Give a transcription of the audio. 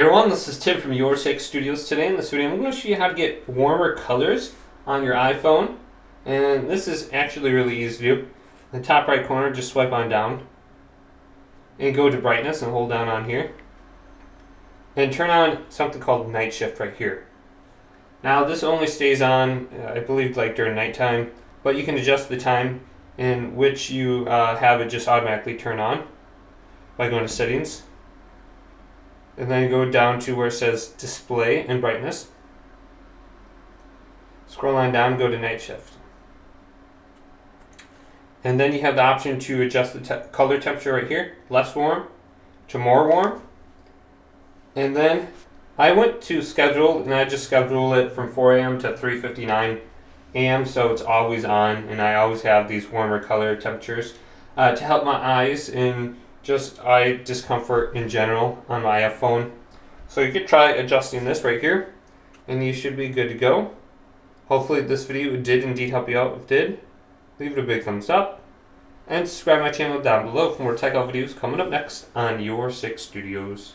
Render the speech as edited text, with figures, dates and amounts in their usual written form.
Hey everyone, this is Tim from YourSixGaming. Today in this video I'm going to show you how to get warmer colors on your iPhone, and this is actually really easy to do. In the top right corner, just swipe on down and go to brightness and hold down on here and turn on something called night shift right here. Now this only stays on I believe like during nighttime, but you can adjust the time in which you have it just automatically turn on by going to settings. And then go down to where it says display and brightness. Scroll on down, go to night shift. And then you have the option to adjust the color temperature right here, less warm to more warm. And then I went to schedule and I just schedule it from 4 a.m. to 3:59 a.m. so it's always on, and I always have these warmer color temperatures to help my eyes and just eye discomfort in general on my iPhone. So you could try adjusting this right here and you should be good to go. Hopefully this video did indeed help you out. If it did, leave it a big thumbs up and subscribe to my channel down below for more tech out videos coming up next on Your Six Studios.